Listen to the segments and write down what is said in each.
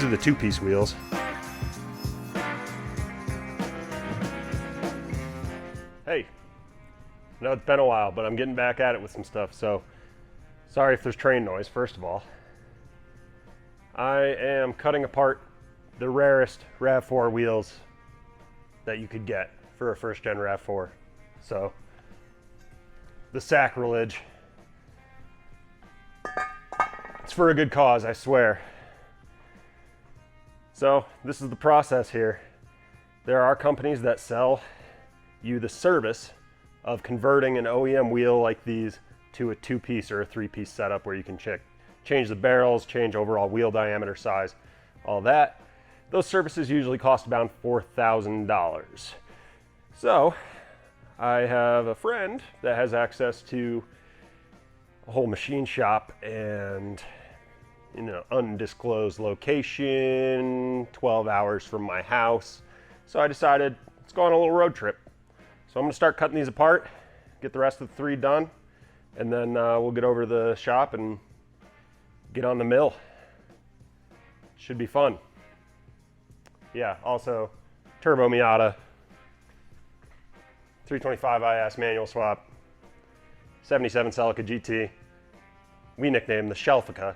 These are the two-piece wheels. Hey, I know it's been a while, but I'm getting back at it with some stuff, so sorry if there's train noise, first of all. I am cutting apart the rarest Rav4 wheels that you could get for a first-gen Rav4. So, the sacrilege. It's for a good cause, I swear. So, this is the process here. There are companies that sell you the service of converting an OEM wheel like these to a two-piece or a three-piece setup where you can change the barrels, change overall wheel diameter size, all that. Those services usually cost about $4,000. So I have a friend that has access to a whole machine shop and undisclosed location, 12 hours from my house. So I decided let's go on a little road trip. So I'm gonna start cutting these apart, get the rest of the 3 done, and then we'll get over to the shop and get on the mill. Should be fun. Yeah, also Turbo Miata, 325 IS manual swap, 77 Celica GT. We nicknamed the Shelfica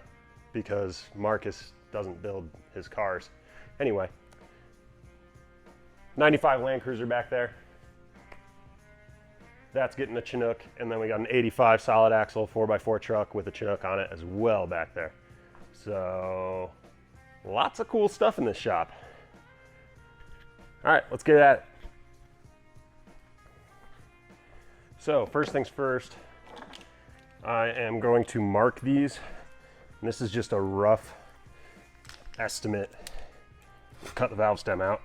because Marcus doesn't build his cars. Anyway, 95 Land Cruiser back there. That's getting a Chinook, and then we got an 85 solid axle 4x4 truck with a Chinook on it as well back there. So lots of cool stuff in this shop. All right, let's get at it. So first things first, I am going to mark these. And this is just a rough estimate. Cut the valve stem out.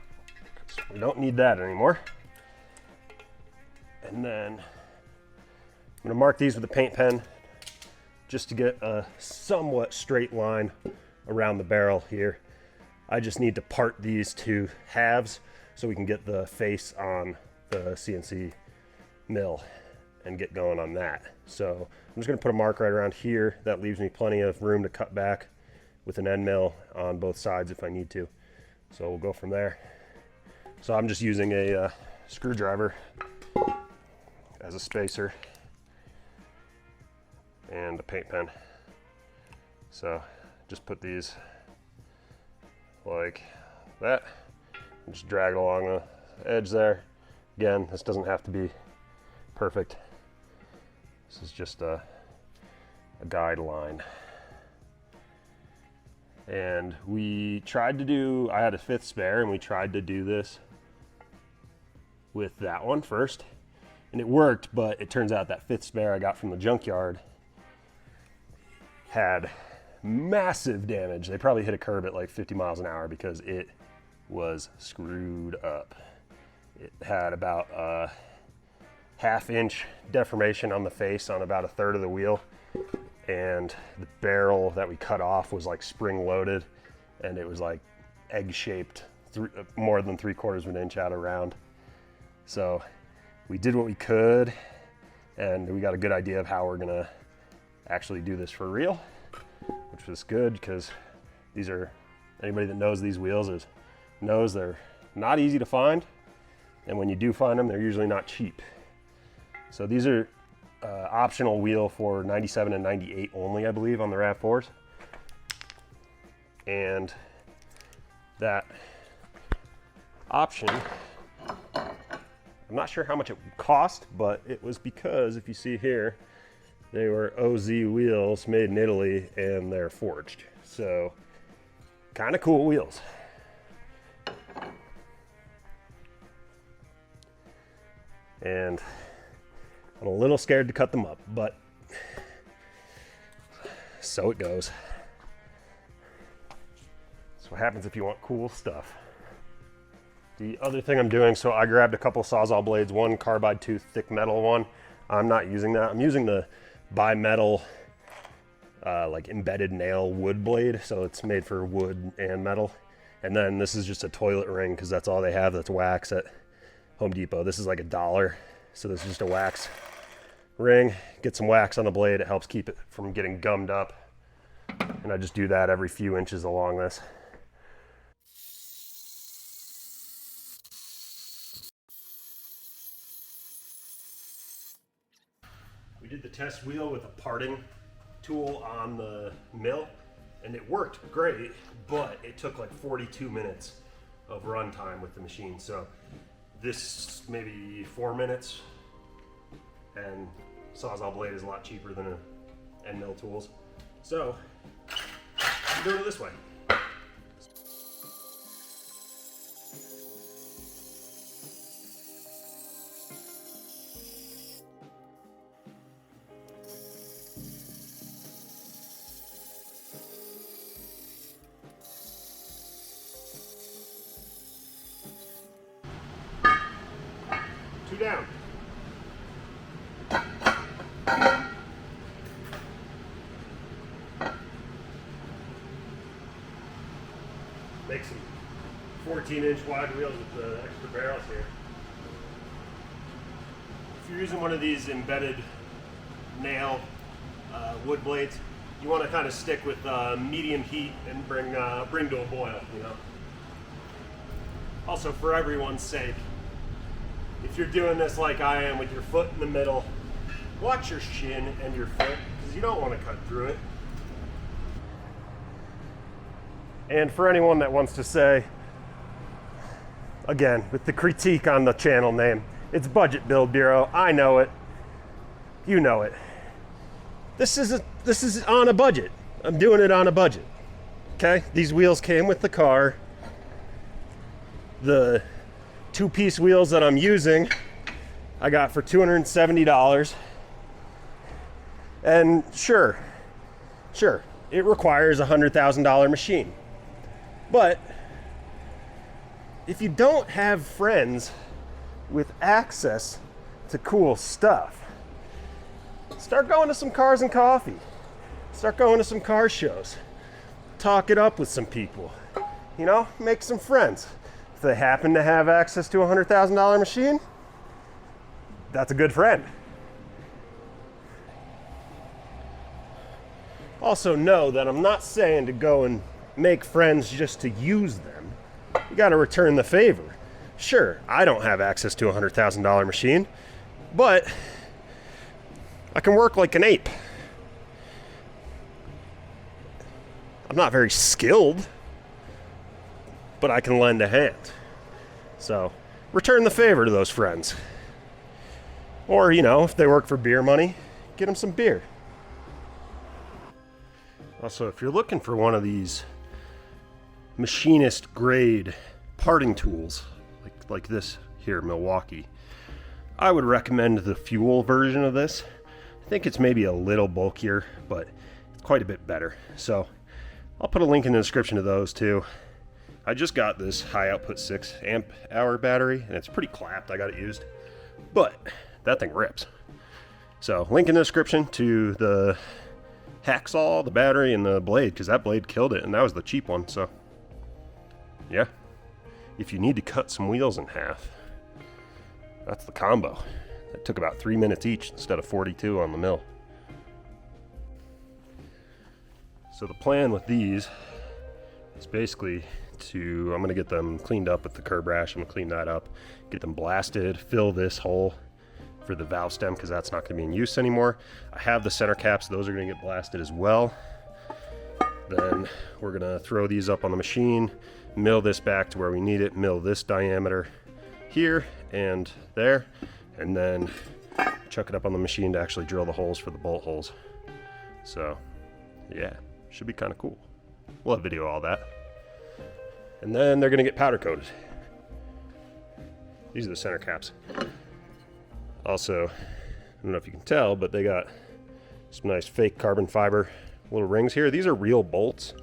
We don't need that anymore. And then I'm gonna mark these with a paint pen just to get a somewhat straight line around the barrel here. I just need to part these to halves so we can get the face on the CNC mill and get going on that. So I'm just gonna put a mark right around here. That leaves me plenty of room to cut back with an end mill on both sides if I need to. So we'll go from there. So I'm just using a screwdriver as a spacer and a paint pen. So just put these like that and just drag it along the edge there. Again, this doesn't have to be perfect. This is just a guideline. And we tried to do, I had a 5th spare and we tried to do this with that one first. And it worked, but it turns out that 5th spare I got from the junkyard had massive damage. They probably hit a curb at like 50 miles an hour because it was screwed up. It had about a half-inch deformation on the face on about 1/3 of the wheel. And the barrel that we cut off was like spring-loaded, and it was like egg-shaped, more than 3/4 of an inch out around. So we did what we could, and we got a good idea of how we're gonna actually do this for real, which was good because these are, anybody that knows these wheels knows they're not easy to find, and when you do find them, they're usually not cheap. So these are optional wheel for 97 and 98 only, I believe, on the Rav4s. And that option, I'm not sure how much it cost, but it was because, if you see here, they were OZ wheels made in Italy and they're forged. So kind of cool wheels. And I'm a little scared to cut them up, but so it goes. That's what happens if you want cool stuff. The other thing I'm doing, so I grabbed a couple Sawzall blades, one carbide tooth thick metal one. I'm not using that. I'm using the bi-metal like embedded nail wood blade. So it's made for wood and metal. And then this is just a toilet ring because that's all they have that's wax at Home Depot. This is like $1. So this is just a wax ring. Get some wax on the blade. It helps keep it from getting gummed up. And I just do that every few inches along this. did the test wheel with a parting tool on the mill, and it worked great, but it took like 42 minutes of run time with the machine. So this maybe 4 minutes, and Sawzall blade is a lot cheaper than a end mill tools. So I'm doing it this way. 2 down. Make some 14-inch wide wheels with the extra barrels here. If you're using one of these embedded nail wood blades, you want to kind of stick with medium heat and bring to a boil, you know. Also, for everyone's sake, if you're doing this like I am with your foot in the middle, watch your shin and your foot, because you don't want to cut through it. And for anyone that wants to say, again, with the critique on the channel name, it's Budget Build Bureau. I know it. You know it. This is on a budget. I'm doing it on a budget. Okay? These wheels came with the car. The 2-piece wheels that I'm using, I got for $270. And sure, it requires a $100,000 machine. But if you don't have friends with access to cool stuff, start going to some Cars and Coffee. Start going to some car shows. Talk it up with some people. You know, make some friends. If they happen to have access to a $100,000 machine, that's a good friend. Also know that I'm not saying to go and make friends just to use them. You got to return the favor. Sure, I don't have access to a $100,000 machine, but I can work like an ape. I'm not very skilled, but I can lend a hand. So return the favor to those friends. Or, you know, if they work for beer money, get them some beer. Also, if you're looking for one of these machinist grade parting tools, like this here, Milwaukee, I would recommend the fuel version of this. I think it's maybe a little bulkier, but it's quite a bit better. So I'll put a link in the description to those too. I just got this high output 6 amp hour battery, and it's pretty clapped. I got it used, but that thing rips. So link in the description to the hacksaw, the battery, and the blade, because that blade killed it, and that was the cheap one. So yeah, if you need to cut some wheels in half, that's the combo. It took about 3 minutes each instead of 42 on the mill. So the plan with these is basically I'm gonna get them cleaned up with the curb rash. I'm gonna clean that up, get them blasted, fill this hole for the valve stem, because that's not gonna be in use anymore. I have the center caps, those are gonna get blasted as well. Then we're gonna throw these up on the machine, mill this back to where we need it, mill this diameter here and there, and then chuck it up on the machine to actually drill the holes for the bolt holes. So yeah, should be kind of cool. We'll have video of all that. And then they're gonna get powder coated. These are the center caps. Also, I don't know if you can tell, but they got some nice fake carbon fiber little rings here. These are real bolts.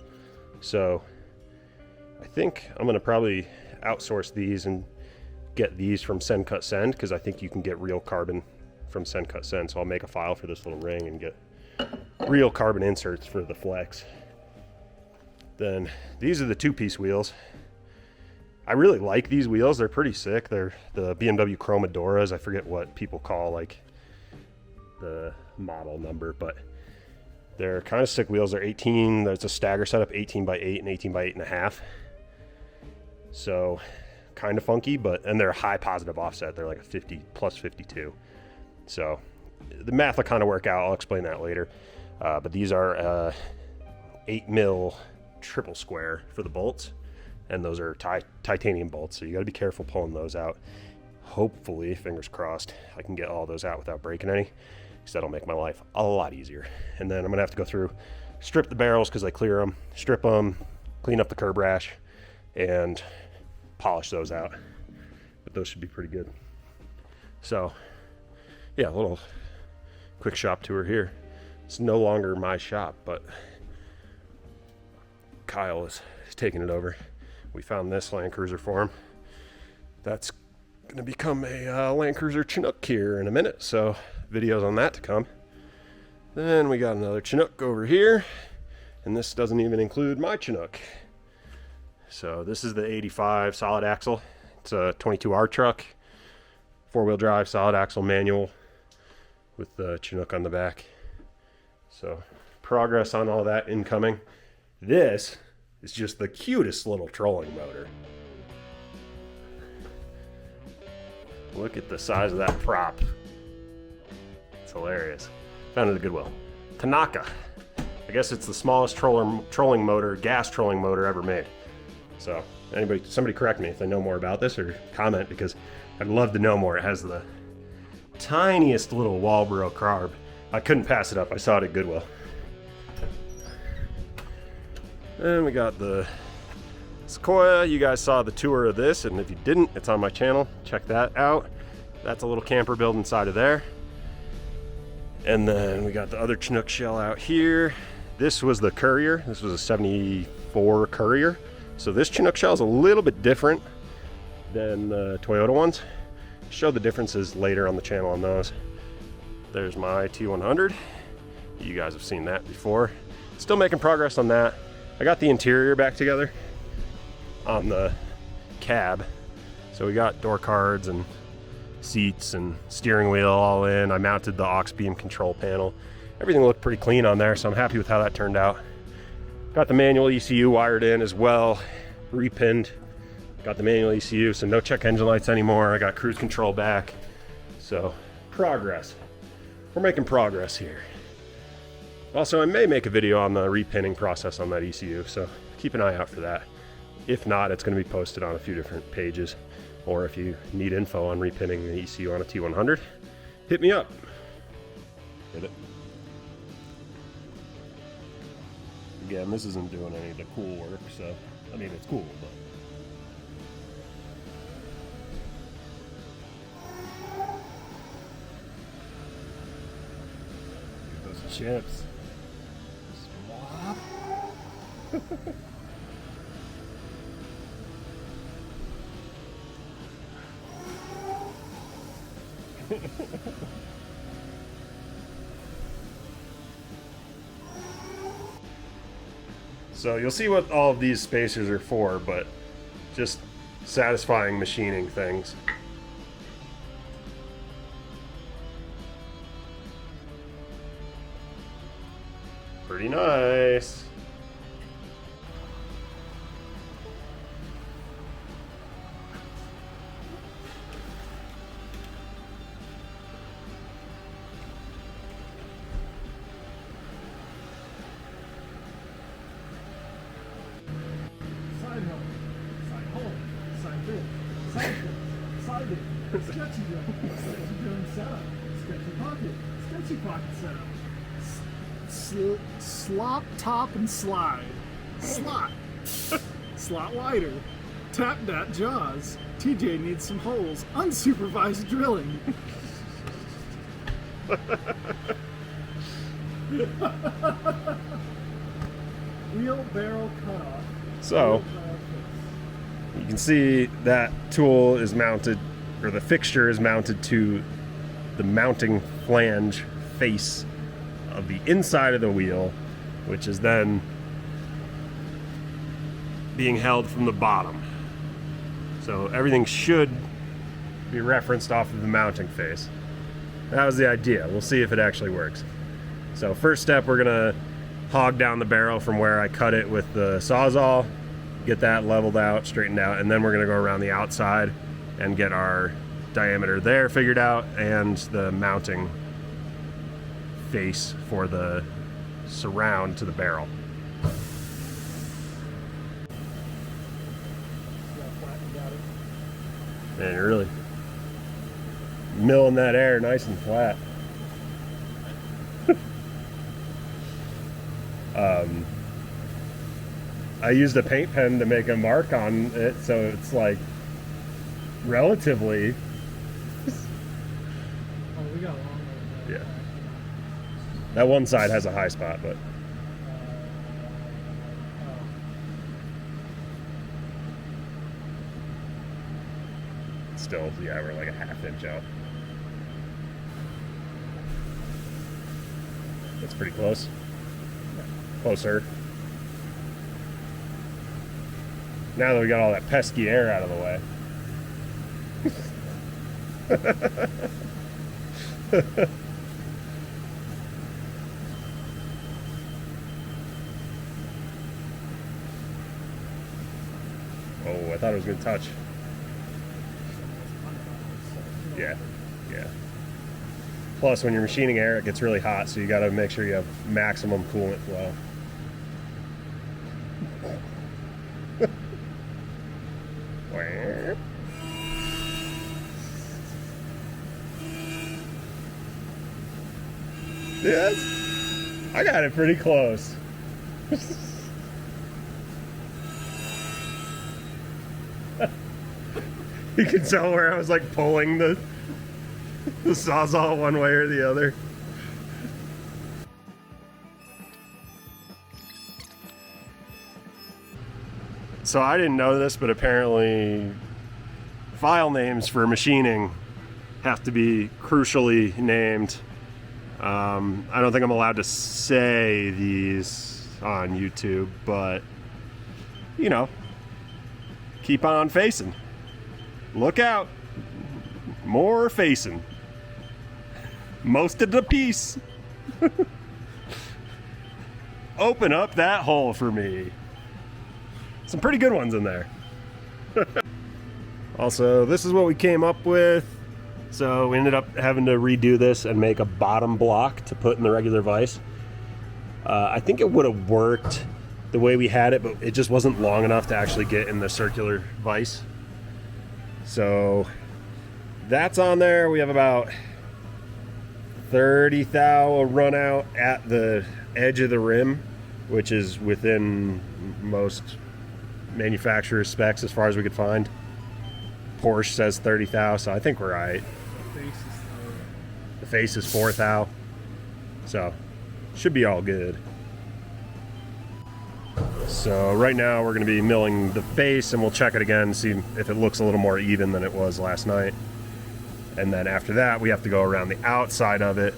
So I think I'm gonna probably outsource these and get these from Send Cut Send, because I think you can get real carbon from Send Cut Send. So I'll make a file for this little ring and get real carbon inserts for the flex. Then these are the 2-piece wheels. I really like these wheels. They're pretty sick. They're the BMW Chromadoras. I forget what people call like the model number, but they're kind of sick wheels. They're 18. There's a stagger setup, 18 by 8 and 18 by 8.5. So kind of funky, and they're high positive offset. They're like a 50 plus 52. So the math will kind of work out. I'll explain that later. But these are 8mm triple square for the bolts, and those are titanium bolts, so you got to be careful pulling those out. Hopefully, fingers crossed, I can get all those out without breaking any, because that'll make my life a lot easier. And then I'm gonna have to go through, strip the barrels because I clear them, strip them, clean up the curb rash, and polish those out. But those should be pretty good. So yeah, a little quick shop tour here. It's no longer my shop, but Kyle is taking it over. We found this Land Cruiser for him. That's gonna become a Land Cruiser Chinook here in a minute, so videos on that to come. Then we got another Chinook over here, and this doesn't even include my Chinook. So this is the 85 solid axle. It's a 22R truck, 4-wheel drive, solid axle, manual, with the Chinook on the back. So progress on all that incoming. This is just the cutest little trolling motor. Look at the size of that prop. It's hilarious. Found it at Goodwill. Tanaka. I guess it's the smallest trolling motor, gas trolling motor ever made. So somebody correct me if they know more about this, or comment, because I'd love to know more. It has the tiniest little Walbro carb. I couldn't pass it up. I saw it at Goodwill. And we got the Sequoia. You guys saw the tour of this, and if you didn't, it's on my channel. Check that out. That's a little camper build inside of there. And then we got the other Chinook shell out here. This was the Courier. This was a 74 Courier. So this Chinook shell is a little bit different than the Toyota ones. Show the differences later on the channel on those. There's my T100. You guys have seen that before. Still making progress on that. I got the interior back together on the cab. So we got door cards and seats and steering wheel all in. I mounted the aux beam control panel. Everything looked pretty clean on there, so I'm happy with how that turned out. Got the manual ECU wired in as well, repinned. Got the manual ECU, so no check engine lights anymore. I got cruise control back. So progress. We're making progress here. Also, I may make a video on the repinning process on that ECU, so keep an eye out for that. If not, it's going to be posted on a few different pages. Or if you need info on repinning the ECU on a T100, hit me up. Hit it. Again, this isn't doing any of the cool work, so, I mean, it's cool, but. Look at those chips. Swap. So you'll see what all of these spacers are for, but just satisfying machining things. Pretty nice. Sketchy drum setup, sketchy pocket setup, slop, top, and slide, slot wider, tap that jaws, TJ needs some holes, unsupervised drilling. Wheel barrel cutoff. So you can see that tool is mounted, or the fixture is mounted to the mounting flange face of the inside of the wheel, which is then being held from the bottom. So everything should be referenced off of the mounting face. That was the idea. We'll see if it actually works. So first step, we're gonna hog down the barrel from where I cut it with the Sawzall, get that leveled out, straightened out, and then we're gonna go around the outside and get our diameter there figured out and the mounting face for the surround to the barrel. And you're really milling that air nice and flat. I used a paint pen to make a mark on it, so it's like relatively. Oh, we got a long way. Yeah. That one side has a high spot, but still, yeah, we're like a half inch out. That's pretty close. Closer. Now that we got all that pesky air out of the way. Oh, I thought it was going to touch. Yeah, yeah. Plus, when you're machining air, it gets really hot, so you got to make sure you have maximum coolant flow. Yes, I got it pretty close. You can tell where I was like pulling the Sawzall one way or the other. So I didn't know this, but apparently file names for machining have to be crucially named. I don't think I'm allowed to say these on YouTube, but you know, keep on facing. Look out. More facing. Most of the piece. Open up that hole for me. Some pretty good ones in there. Also, this is what we came up with. So we ended up having to redo this and make a bottom block to put in the regular vise. I think it would have worked the way we had it, but it just wasn't long enough to actually get in the circular vise. So that's on there. We have about 30 thou run out at the edge of the rim, which is within most manufacturer's specs as far as we could find. Porsche says 30 thou, so I think we're right. The face is 4 thou, so should be all good. So right now we're going to be milling the face, and we'll check it again, see if it looks a little more even than it was last night. And then after that, we have to go around the outside of it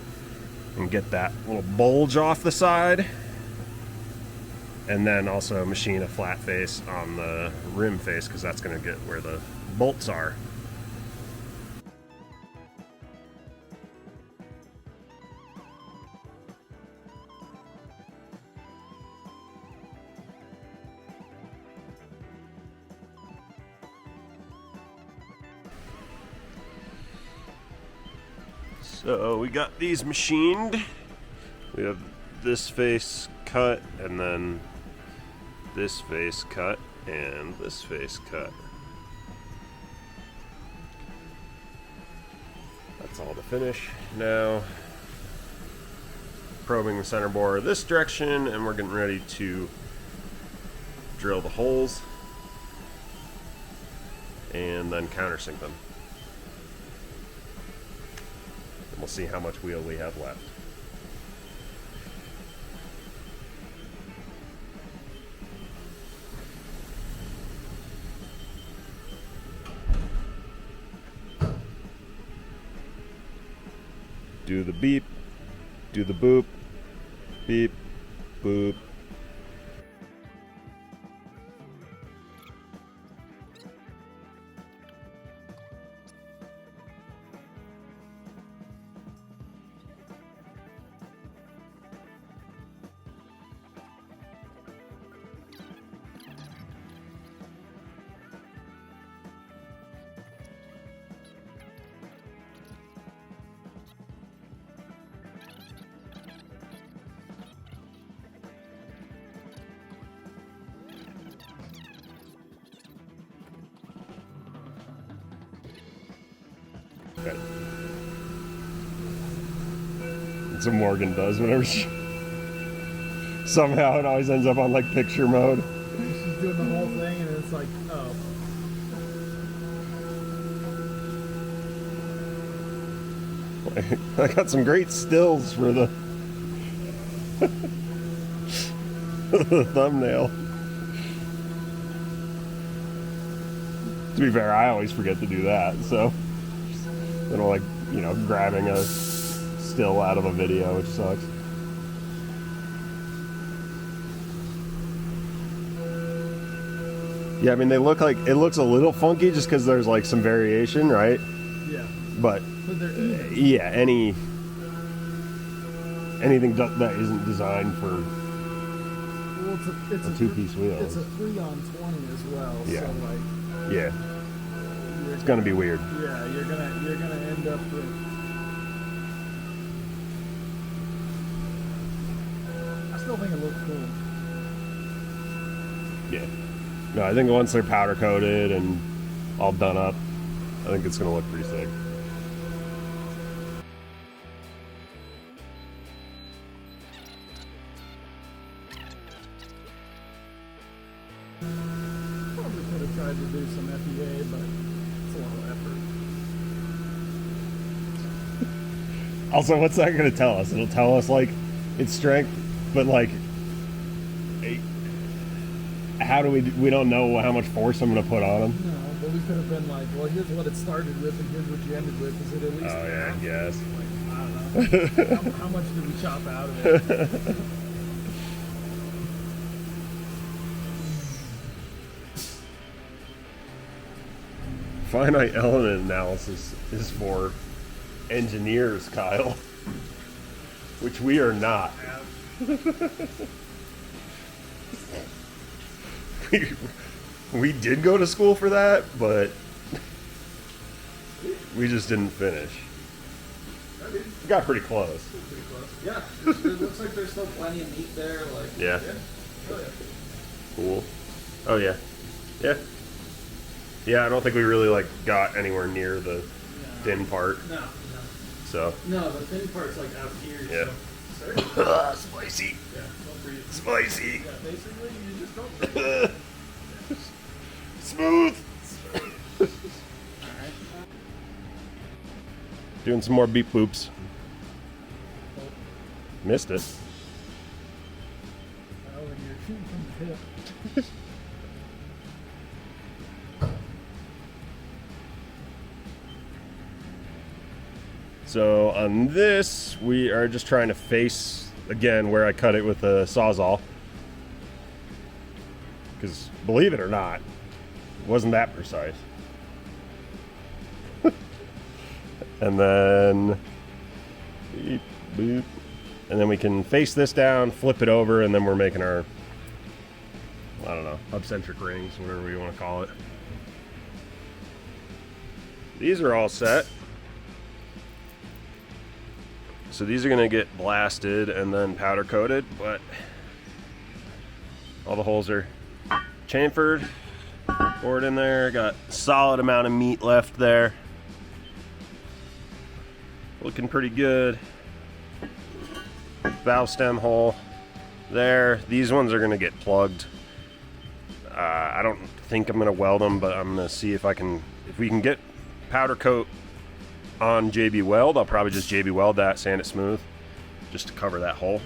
and get that little bulge off the side. And then also machine a flat face on the rim face, because that's going to get where the bolts are. So we got these machined. We have this face cut, and then this face cut, and this face cut. That's all to finish. Now, probing the center bore this direction, and we're getting ready to drill the holes and then countersink them. We'll see how much wheel we have left. Do the beep, do the boop, beep, boop. Okay. That's what Morgan does whenever she... Somehow it always ends up on like picture mode. She's doing the whole thing and it's like, oh. I got some great stills for the, the thumbnail. To be fair, I always forget to do that, so I don't like, you know, grabbing a still out of a video, which sucks. Yeah, I mean, they look like, it looks a little funky just because there's like some variation, right? Yeah. But they're even. yeah, anything that isn't designed for Well, it's a two-piece wheel. It's a 3-on-20 as well. Yeah. So like. Yeah. It's gonna be weird. Yeah, you're gonna end up with. I still think it looks cool. Yeah. No, I think once they're powder coated and all done up, I think it's gonna look pretty sick. Probably could have tried to do some FEA, but it's a lot of effort. Also, what's that gonna tell us? It'll tell us like its strength, but like, how do we don't know how much force I'm gonna put on them? No, but we could have been like, well, here's what it started with, and here's what you ended with. Is it at least? Oh yeah, I guess. Like, I don't know. how much did we chop out of it? Finite element analysis is for engineers, Kyle, which we are not. We did go to school for that, but we just didn't finish. We got pretty close. Pretty close. Yeah, it looks like there's still plenty of meat there. Like Yeah. Oh, yeah. Cool. Oh yeah. Yeah. Yeah, I don't think we really like got anywhere near the thin part. No. So. No, the thin part's like out here. Yeah. So. Spicy. Yeah, don't breathe. Spicy. Yeah, basically, you just don't breathe. Smooth. Alright. Doing some more beep boops. Missed it. Oh, and you're shooting from the hip. So on this, we are just trying to face, again, where I cut it with a Sawzall. Because, believe it or not, it wasn't that precise. And then, beep, boop. And then we can face this down, flip it over, and then we're making our, I don't know, hub-centric rings, whatever we want to call it. These are all set. So these are gonna get blasted and then powder coated, but all the holes are chamfered, poured in there, got a solid amount of meat left there. Looking pretty good. Valve stem hole there. These ones are gonna get plugged. I don't think I'm gonna weld them, but I'm gonna see if we can get powder coat on JB Weld. I'll probably just JB Weld that, sand it smooth, just to cover that hole.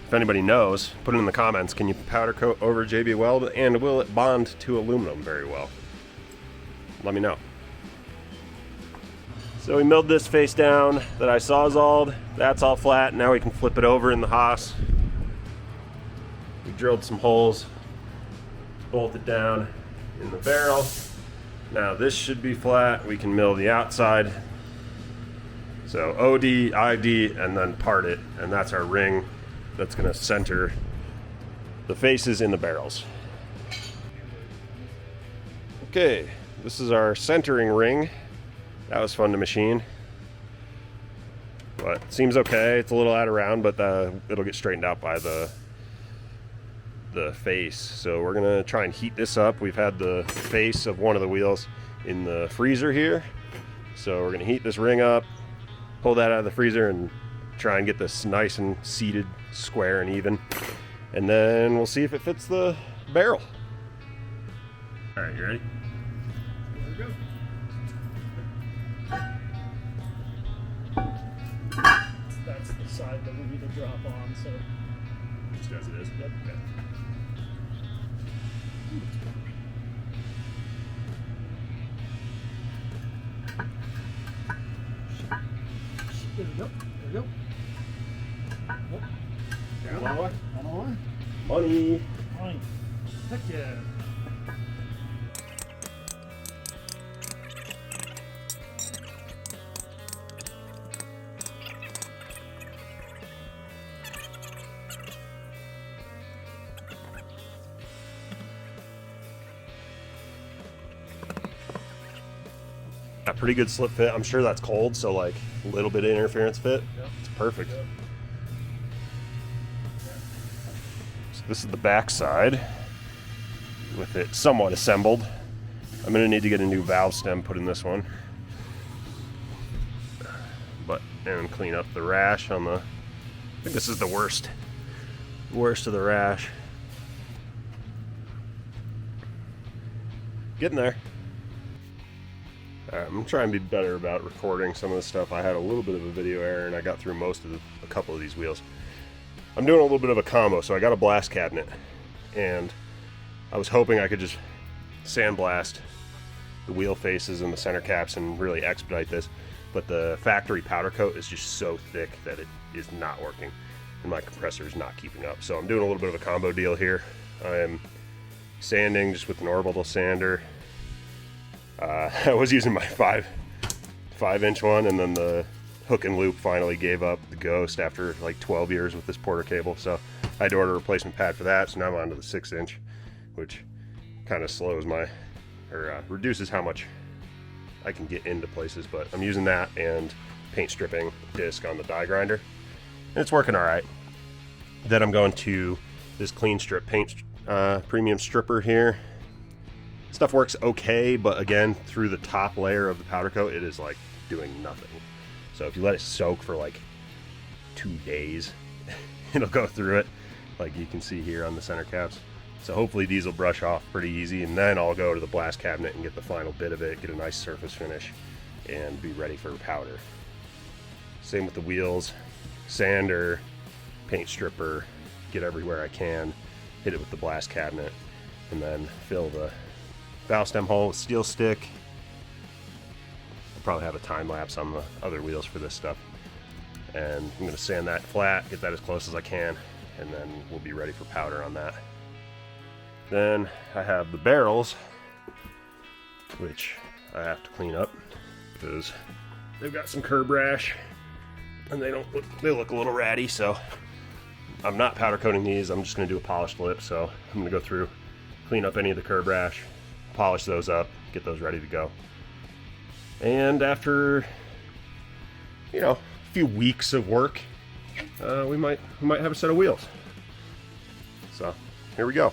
If anybody knows, put it in the comments. Can you powder coat over JB Weld, and will it bond to aluminum very well? Let me know. So we milled this face down that I sawzalled. That's all flat. Now we can flip it over in the Haas. We drilled some holes, bolted down in the barrel. Now this should be flat. We can mill the outside. So OD, ID, and then part it. And that's our ring that's gonna center the faces in the barrels. Okay, this is our centering ring. That was fun to machine. But it seems okay. It's a little out of round, but it'll get straightened out by the face. So we're gonna try and heat this up. We've had the face of one of the wheels in the freezer here, So we're gonna heat this ring up, pull that out of the freezer, and try and get this nice and seated, square and even. And then we'll see if it fits the barrel. All right, you ready? There we go. That's the side that we need to drop on, so. Just as it is. Yep. Okay. There we go. There we go. Yep. Down my way. On the line. Money. Fine. Heck yeah. A pretty good slip fit. I'm sure that's cold, so like a little bit of interference fit. Yep. It's perfect. Yep. So this is the back side with it somewhat assembled. I'm gonna need to get a new valve stem put in this one, and clean up the rash on the. I think this is the worst of the rash. Getting there. I'm trying to be better about recording some of the stuff. I had a little bit of a video error, and I got through a couple of these wheels. I'm doing a little bit of a combo, so I got a blast cabinet, and I was hoping I could just sandblast the wheel faces and the center caps and really expedite this, but the factory powder coat is just so thick that it is not working, and my compressor is not keeping up. So I'm doing a little bit of a combo deal here. I am sanding just with an orbital sander. I was using my 5-inch one, and then the hook and loop finally gave up the ghost after like 12 years with this Porter cable. So I had to order a replacement pad for that. So now I'm on to the 6-inch, which kind of reduces how much I can get into places. But I'm using that and paint stripping disc on the die grinder, and it's working all right. Then I'm going to this clean strip paint premium stripper here. Stuff works okay, but again, through the top layer of the powder coat, it is like doing nothing. So if you let it soak for like 2 days, it'll go through it, like you can see here on the center caps. So hopefully these will brush off pretty easy, and then I'll go to the blast cabinet and get the final bit of it, get a nice surface finish, and be ready for powder. Same with the wheels, sander, paint stripper, get everywhere I can, hit it with the blast cabinet, and then fill the valve stem hole with steel stick. I'll probably have a time lapse on the other wheels for this stuff. And I'm going to sand that flat, get that as close as I can, and then we'll be ready for powder on that. Then I have the barrels, which I have to clean up because they've got some curb rash and they look a little ratty. So I'm not powder coating these. I'm just going to do a polished lip. So I'm going to go through, clean up any of the curb rash, polish those up, get those ready to go. And after, a few weeks of work, we might have a set of wheels. So here we go.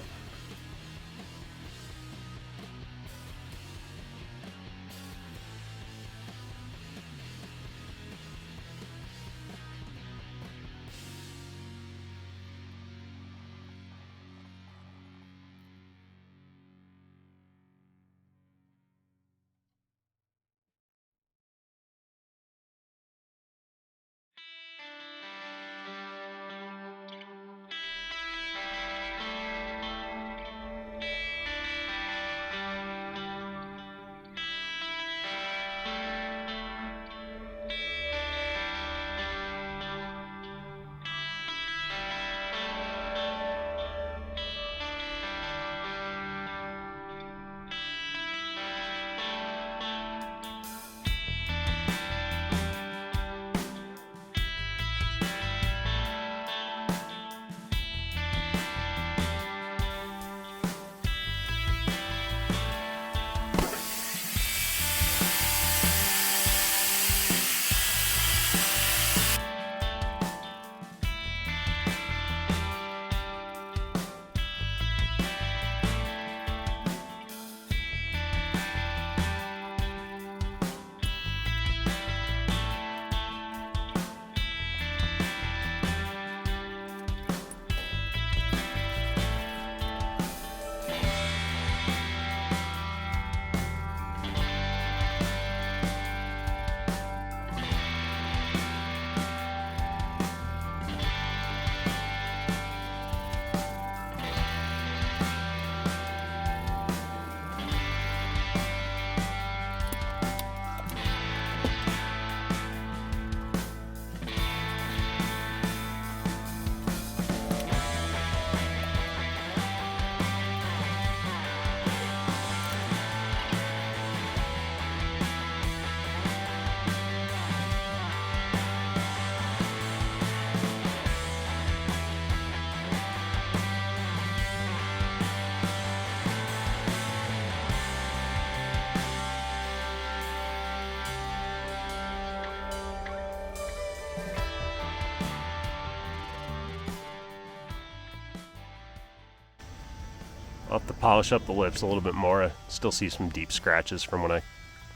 I'll have to polish up the lips a little bit more. I still see some deep scratches from when I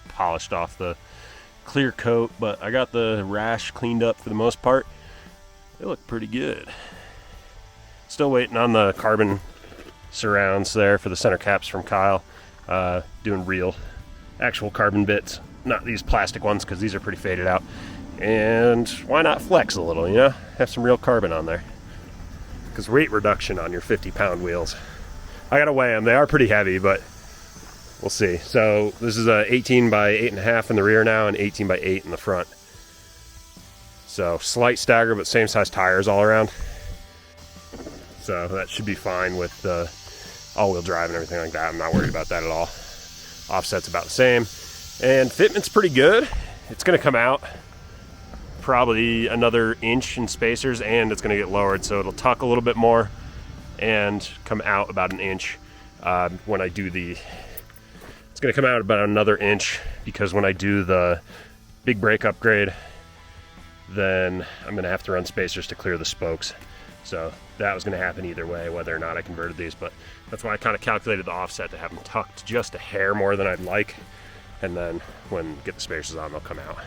polished off the clear coat, but I got the rash cleaned up for the most part. They look pretty good. Still waiting on the carbon surrounds there for the center caps from Kyle. Doing real, actual carbon bits, not these plastic ones, because these are pretty faded out. And why not flex a little, you know? Have some real carbon on there. Because weight reduction on your 50-pound wheels. I gotta weigh them. They are pretty heavy, but we'll see. So this is a 18 by 8.5 in the rear now, and 18 by 8 in the front. So slight stagger, but same size tires all around. So that should be fine with the all-wheel drive and everything like that. I'm not worried about that at all. Offset's about the same. And fitment's pretty good. It's gonna come out probably another inch in spacers, and it's gonna get lowered, so it'll tuck a little bit more and come out about an inch when I do the... It's gonna come out about another inch, because when I do the big brake upgrade, then I'm gonna have to run spacers to clear the spokes. So that was gonna happen either way, whether or not I converted these, but that's why I kind of calculated the offset to have them tucked just a hair more than I'd like. And then when get the spacers on, they'll come out.